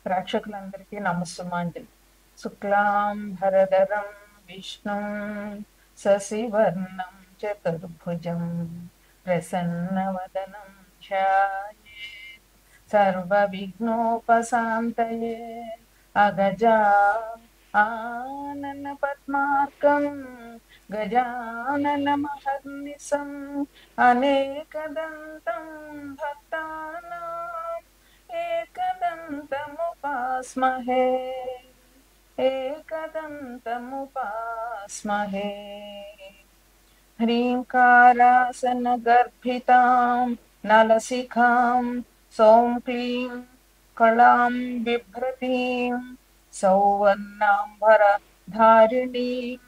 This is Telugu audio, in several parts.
ప్రేక్షకులందరికీ నమస్సుమాంజలి. శుక్లాం భరధరం విష్ణుం శశివర్ణం చతుర్భుజం ప్రసన్నవదనం ధ్యాయేత్ సర్వవిఘ్నోపశాంతయే. అగజా ఆనన పద్మార్కం గజానన మహర్నిశం అనేకదంతం భక్తానాం एकदन्तमुपास्महे एकदन्तमुपास्महे। ह्रीङ्कारासनगर्भितां नलशिखां सौं क्लीं कलां बिभ्रतीं सौवर्णाम्बरधारिणीं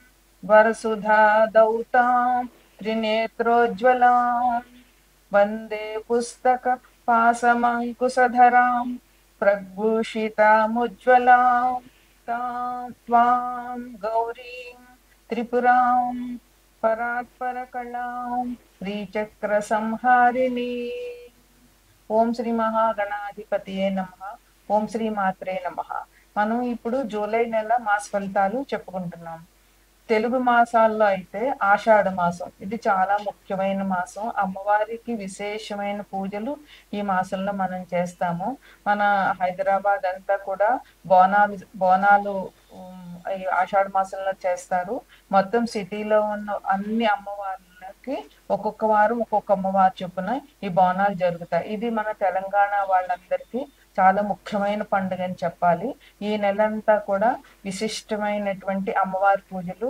वरसुधा दौतां त्रिनेत्रोज्ज्वलां वन्दे पुस्तक पाशमङ्कुशधरां प्रभूषितामुज्ज्वलां त्वां गौरीं त्रिपुरां परात्परकलां श्रीचक्रसंहारिणी। ఓం శ్రీ మహాగణాధిపతియే నమః. ఓం శ్రీ మాత్రే నమః. మనం ఇప్పుడు జూలై నెల మాస ఫలితాలు చెప్పుకుంటున్నాం. తెలుగు మాసాల్లో అయితే ఆషాఢ మాసం ఇది చాలా ముఖ్యమైన మాసం. అమ్మవారికి విశేషమైన పూజలు ఈ మాసంలో మనం చేస్తాము. మన హైదరాబాద్ అంతా కూడా బోనాలు ఈ ఆషాఢ మాసంలో చేస్తారు. మొత్తం సిటీలో ఉన్న అన్ని అమ్మవార్లకి ఒక్కొక్క వారం ఒక్కొక్క అమ్మవారు చొప్పున ఈ బోనాలు జరుగుతాయి. ఇది మన తెలంగాణ వాళ్ళందరికీ చాలా ముఖ్యమైన పండుగ అని చెప్పాలి. ఈ నెలంతా కూడా విశిష్టమైనటువంటి అమ్మవారి పూజలు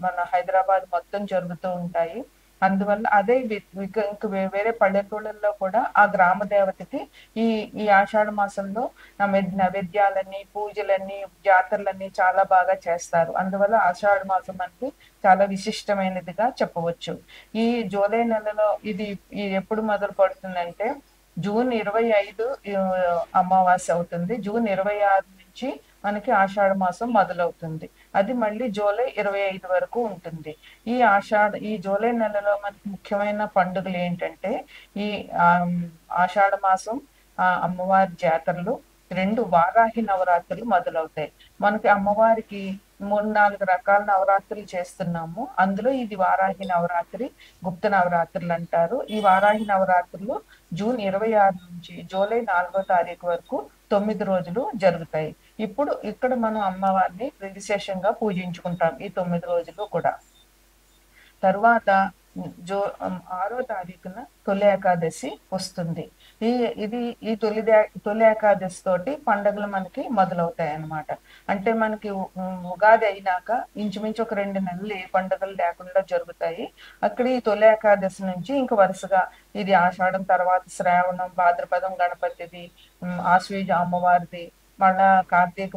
మన హైదరాబాద్ మొత్తం జరుగుతూ ఉంటాయి. అందువల్ల అదే ఇంకా వేరే పల్లెటూళ్ళల్లో కూడా ఆ గ్రామ దేవతకి ఈ ఆషాఢ మాసంలో నైవేద్యాలని పూజలన్నీ జాతరలన్నీ చాలా బాగా చేస్తారు. అందువల్ల ఆషాఢ మాసం మనకి చాలా విశిష్టమైనదిగా చెప్పవచ్చు. ఈ జూలై నెలలో ఇది ఎప్పుడు మొదలు పడుతుందంటే జూన్ 25 అమావాస్య అవుతుంది. జూన్ 26 నుంచి మనకి ఆషాఢ మాసం మొదలవుతుంది. అది మళ్ళీ జూలై 25 వరకు ఉంటుంది. ఈ జూలై నెలలో మనకి ముఖ్యమైన పండుగలు ఏంటంటే ఈ ఆషాఢ మాసం అమ్మవారి జాతరలు, 2 వారాహి నవరాత్రులు మొదలవుతాయి. మనకి అమ్మవారికి 3-4 రకాల నవరాత్రులు చేస్తున్నాము. అందులో ఇది వారాహి నవరాత్రి, గుప్త నవరాత్రులు అంటారు. ఈ వారాహి నవరాత్రులు జూన్ 26 నుంచి జూలై 4వ తారీఖు వరకు 9 రోజులు జరుగుతాయి. ఇప్పుడు ఇక్కడ మనం అమ్మవారిని విశేషంగా పూజించుకుంటాం ఈ 9 రోజులు కూడా. తర్వాత 6వ తారీఖున తొలి ఏకాదశి వస్తుంది. ఈ తొలి ఏకాదశి తోటి పండుగలు మనకి మొదలవుతాయి అన్నమాట. అంటే మనకి ఉగాది అయినాక ఇంచుమించు ఒక 2 నెలలు ఏ పండుగలు లేకుండా జరుగుతాయి. అక్కడ ఈ తొలి ఏకాదశి నుంచి ఇంకా వరుసగా ఇది ఆషాఢం, తర్వాత శ్రావణం, భాద్రపదం గణపతిది, ఆశ్వీజ అమ్మవారిది, మళ్ళా కార్తీక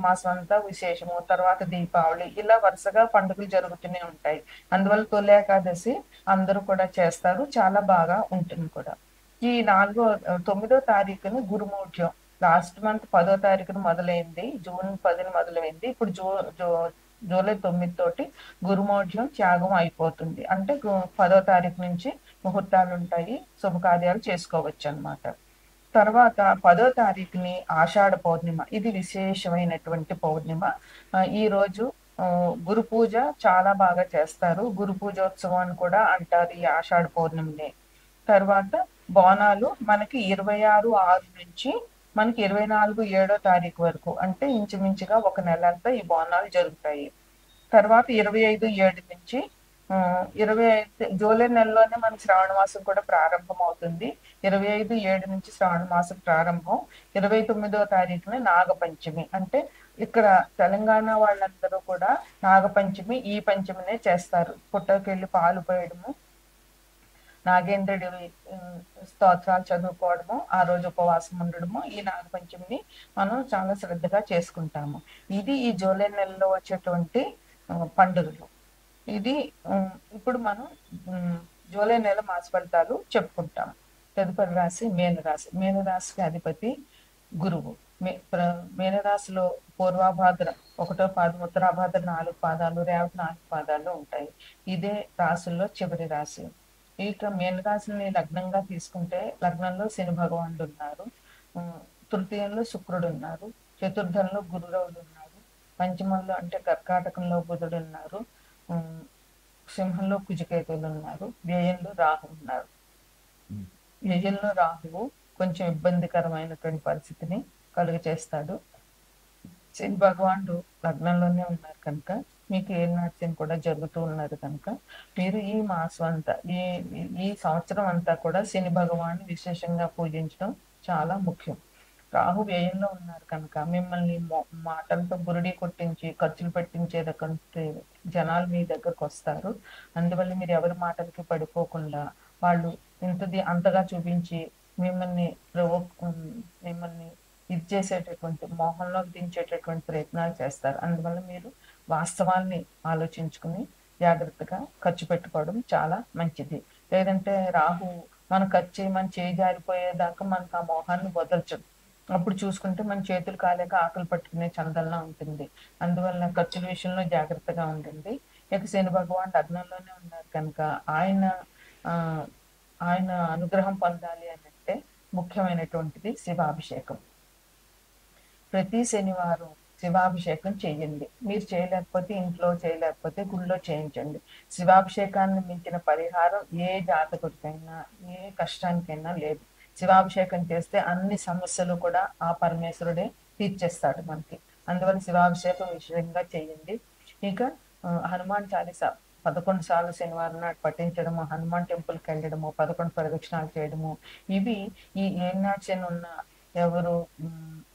మాసం అంతా విశేషము, తర్వాత దీపావళి, ఇలా వరుసగా పండుగలు జరుగుతూనే ఉంటాయి. అందువల్ల తొలి ఏకాదశి అందరూ కూడా చేస్తారు, చాలా బాగా ఉంటుంది కూడా. ఈ 9వ తారీఖుని గురుమూఢ్యం, లాస్ట్ మంత్ 10వ తారీఖున మొదలైంది, జూన్ 10న మొదలైంది. ఇప్పుడు జూలై 9 తోటి గురుమూఢ్యం త్యాగం అయిపోతుంది. అంటే 10వ తారీఖు నుంచి ముహూర్తాలు ఉంటాయి, శుభకార్యాలు చేసుకోవచ్చు అన్నమాట. తర్వాత 10వ తారీఖుని ఆషాఢ పౌర్ణిమ, ఇది విశేషమైనటువంటి పౌర్ణిమ. ఈ రోజు గురు పూజ చాలా బాగా చేస్తారు. గురు పూజోత్సవం అని కూడా అంటారు ఈ ఆషాఢ పౌర్ణమిని. తర్వాత బోనాలు మనకి 26/6 నుంచి మనకి 24/7వ తారీఖు వరకు, అంటే ఇంచుమించుగా ఒక నెల అంతా ఈ బోనాలు జరుగుతాయి. తర్వాత 25/7 నుంచి 25 జూలై నెలలోనే మనకి శ్రావణ మాసం కూడా ప్రారంభం అవుతుంది. 25/7 నుంచి శ్రావణ మాసం ప్రారంభం. 29వ తారీఖున నాగపంచమి. అంటే ఇక్కడ తెలంగాణ వాళ్ళందరూ కూడా నాగపంచమి ఈ పంచమినే చేస్తారు. పుట్టకెళ్ళి పాలు పోయడము, నాగేంద్రుడి స్తోత్రాలు చదువుకోవడము, ఆ రోజు ఉపవాసం ఉండడము, ఈ నాగపంచమిని మనం చాలా శ్రద్ధగా చేసుకుంటాము. ఇది ఈ జూలై నెలలో వచ్చేటువంటి పండుగలు. ఇది ఇప్పుడు మనం జూలై నెల మాస ఫలితాలు చెప్పుకుంటాం. తదుపరి రాశి మేనరాశి. మేనరాశికి అధిపతి గురువు. మేనరాశిలో పూర్వాభాద్ర 1వ పాదం, ఉత్తరాభాద్ర 4 పాదాలు, రేవతి 4 పాదాలు ఉంటాయి. ఇదే రాశుల్లో చివరి రాశి. ఇక మీనరాశిని లగ్నంగా తీసుకుంటే లగ్నంలో శని భగవానుడు ఉన్నారు. తృతీయంలో శుక్రుడు ఉన్నారు, చతుర్థంలో గురురవుడు ఉన్నారు, పంచమంలో అంటే కర్కాటకంలో బుధుడు ఉన్నారు, సింహంలో కుజకేతువులు ఉన్నారు, వ్యయంలో రాహు ఉన్నారు. వ్యయంలో రాహువు కొంచెం ఇబ్బందికరమైనటువంటి పరిస్థితిని కలుగ చేస్తాడు. శని భగవానుడు లగ్నంలోనే ఉన్నారు కనుక మీకు ఏలినాటి కూడా జరుగుతూ ఉన్నారు కనుక మీరు ఈ మాసం అంతా ఈ సంవత్సరం అంతా కూడా శని భగవాన్ని విశేషంగా పూజించడం చాలా ముఖ్యం. రాహు వ్యయంలో ఉన్నారు కనుక మిమ్మల్ని మాటలతో బురుడి కొట్టించి ఖర్చులు పెట్టించేటటువంటి జనాలు మీ దగ్గరకు వస్తారు. అందువల్ల మీరు ఎవరి మాటలకి పడిపోకుండా వాళ్ళు అంతగా చూపించి మిమ్మల్ని మిమ్మల్ని ఇది చేసేటటువంటి మోహంలో దించేటటువంటి ప్రయత్నాలు చేస్తారు. అందువల్ల మీరు వాస్తవాల్ని ఆలోచించుకుని జాగ్రత్తగా ఖర్చు పెట్టుకోవడం చాలా మంచిది. లేదంటే రాహు మన ఖర్చు మన చేయి జారిపోయేదాకా మనకు ఆ మోహాన్ని వదల్చడు. అప్పుడు చూసుకుంటే మన చేతులు కాలేక ఆకలి పట్టుకునే చందల్లా ఉంటుంది. అందువల్ల ఖర్చుల విషయంలో జాగ్రత్తగా ఉండండి. ఇక శని భగవాన్ లగ్నంలోనే ఉన్నారు కనుక ఆయన అనుగ్రహం పొందాలి అని అంటే ముఖ్యమైనటువంటిది శివాభిషేకం. ప్రతి శనివారం శివాభిషేకం చేయండి. మీరు చేయలేకపోతే ఇంట్లో చేయలేకపోతే గుళ్ళో చేయించండి. శివాభిషేకాన్ని మించిన పరిహారం ఏ జాతకుడికైనా ఏ కష్టానికైనా లేదు. శివాభిషేకం చేస్తే అన్ని సమస్యలు కూడా ఆ పరమేశ్వరుడే తీర్చేస్తాడు మనకి. అందువల్ల శివాభిషేకం విషయంగా చేయండి. ఇంకా హనుమాన్ చాలీసా 11 సార్లు శనివారం నాడు పఠించడము, హనుమాన్ టెంపుల్కి వెళ్ళడము, 11 ప్రదక్షిణాలు చేయడము, ఇవి ఈ ఏనాటి శని ఉన్న ఎవరు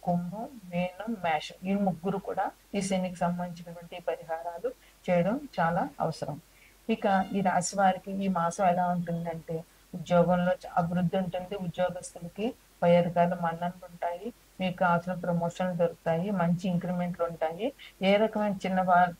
కుంభం, మీనం, మేషం ఈ ముగ్గురు కూడా ఈ శనికి సంబంధించినటువంటి పరిహారాలు చేయడం చాలా అవసరం. ఇక ఈ రాశి వారికి ఈ మాసం ఎలా ఉంటుందంటే ఉద్యోగంలో అభివృద్ధి ఉంటుంది, ఉద్యోగస్తులకి పై అధికారులు మన్ననలు ఉంటాయి, మీకు కావాల్సిన ప్రమోషన్లు దొరుకుతాయి, మంచి ఇంక్రిమెంట్లు ఉంటాయి. ఏ రకమైన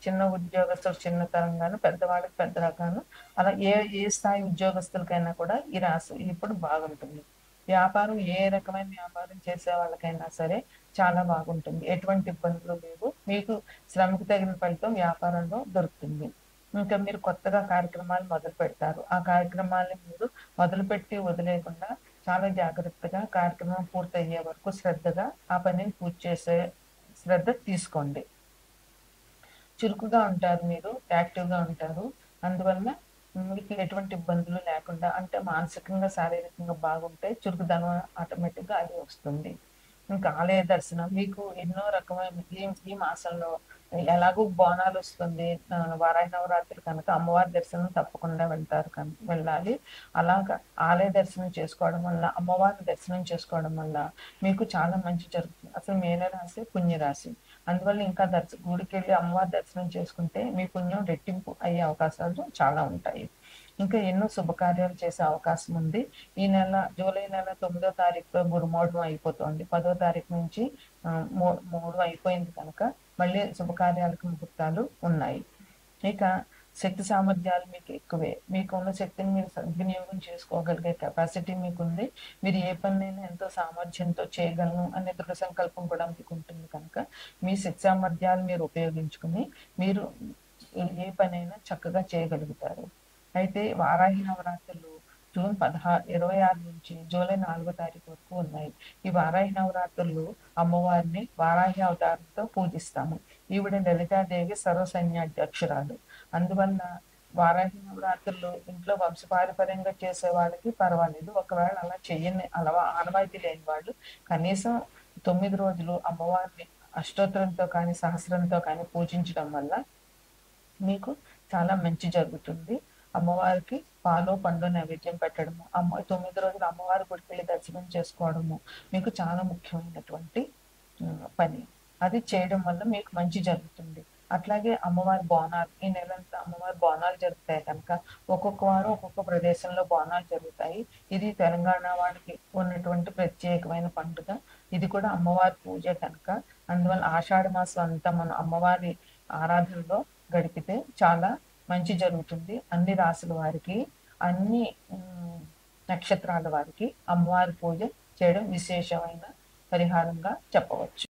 చిన్న ఉద్యోగస్తులు చిన్న తరంగాను, పెద్దవాళ్ళకి పెద్ద రకాను, అలా ఏ స్థాయి ఉద్యోగస్తులకైనా కూడా ఈ రాశి ఇప్పుడు బాగుంటుంది. వ్యాపారం ఏ రకమైన వ్యాపారం చేసే వాళ్ళకైనా సరే చాలా బాగుంటుంది. ఎటువంటి ఇబ్బందులు లేవు. మీకు శ్రమకు తగిన ఫలితం వ్యాపారంలో దొరుకుతుంది. ఇంకా మీరు కొత్తగా కార్యక్రమాలు మొదలు పెడతారు. ఆ కార్యక్రమాన్ని మీరు మొదలుపెట్టి వదిలేయకుండా చాలా జాగ్రత్తగా కార్యక్రమం పూర్తయ్యే వరకు శ్రద్ధగా ఆ పనిని పూర్తి చేసే శ్రద్ధ తీసుకోండి. చురుకుగా ఉంటారు, మీరు యాక్టివ్గా ఉంటారు. అందువల్ల మీకు ఎటువంటి ఇబ్బందులు లేకుండా అంటే మానసికంగా శారీరకంగా బాగుంటే చురుకుదనం ఆటోమేటిక్గా అది వస్తుంది. ఇంకా ఆలయ దర్శనం మీకు ఎన్నో రకమైన ఈ మాసంలో ఎలాగో బోనాలు వస్తుంది, వారాహి నవరాత్రి కనుక అమ్మవారి దర్శనం తప్పకుండా వెళ్ళాలి. అలాగా ఆలయ దర్శనం చేసుకోవడం వల్ల, అమ్మవారిని దర్శనం చేసుకోవడం వల్ల మీకు చాలా మంచి జరుగుతుంది. అసలు మీనరాశి పుణ్యరాశి. అందువల్ల ఇంకా గుడికి వెళ్ళి అమ్మవారి దర్శనం చేసుకుంటే మీ పుణ్యం రెట్టింపు అయ్యే అవకాశాలు చాలా ఉంటాయి. ఇంకా ఎన్నో శుభకార్యాలు చేసే అవకాశం ఉంది. ఈ నెల జూలై నెల 9వ తారీఖులో గురుమోఢం అయిపోతుంది. 10వ తారీఖు నుంచి మూడు అయిపోయింది కనుక మళ్ళీ శుభకార్యాలకు ముహూర్తాలు ఉన్నాయి. ఇక శక్తి సామర్థ్యాలు మీకు ఎక్కువే. మీకున్న శక్తిని మీరు సద్వినియోగం చేసుకోగలిగే కెపాసిటీ మీకుంది. మీరు ఏ పనైనా ఎంతో సామర్థ్యంతో చేయగలను అనే దృఢ సంకల్పం కూడా మీకు ఉంటుంది కనుక మీ శక్తి సామర్థ్యాలు మీరు ఉపయోగించుకుని మీరు ఏ పనైనా చక్కగా చేయగలుగుతారు. అయితే వారాహి నవరాత్రులు జూన్ 26 నుంచి జూలై 4వ తారీఖు వరకు ఉన్నాయి. ఈ వారాహి నవరాత్రులు అమ్మవారిని వారాహి అవతారంతో పూజిస్తాము. ఈవిడ లలితాదేవి సర్వసైన్యాధ్యక్షురాలు. అందువల్ల వారాహి నవరాత్రులు ఇంట్లో వంశపారపర్యంగా చేసే వాళ్ళకి పర్వాలేదు. ఒకవేళ అలా చెయ్యని ఆనవాయితీ లేని వాళ్ళు కనీసం 9 రోజులు అమ్మవారిని అష్టోత్తరంతో కానీ సహస్రంతో కానీ పూజించడం వల్ల మీకు చాలా మంచి జరుగుతుంది. అమ్మవారికి పాలు పండు నైవేద్యం పెట్టడము, 9 రోజులు అమ్మవారి గుడికి వెళ్ళి దర్శనం చేసుకోవడము మీకు చాలా ముఖ్యమైనటువంటి పని. అది చేయడం వల్ల మీకు మంచి జరుగుతుంది. అట్లాగే అమ్మవారి బోనాలు ఈ నెలంతా అమ్మవారి బోనాలు జరుగుతాయి కనుక ఒక్కొక్క వారం ఒక్కొక్క ప్రదేశంలో బోనాలు జరుగుతాయి. ఇది తెలంగాణ వాడికి ఉన్నటువంటి ప్రత్యేకమైన పండుగ. ఇది కూడా అమ్మవారి పూజ కనుక అందువల్ల ఆషాఢ మాసం అంతా మనం అమ్మవారి ఆరాధనలో గడిపితే చాలా మంచి జరుగుతుంది. అన్ని రాసుల వారికి, అన్ని నక్షత్రాల వారికి అమ్మవారి పూజ చేయడం విశేషమైన పరిహారంగా చెప్పవచ్చు.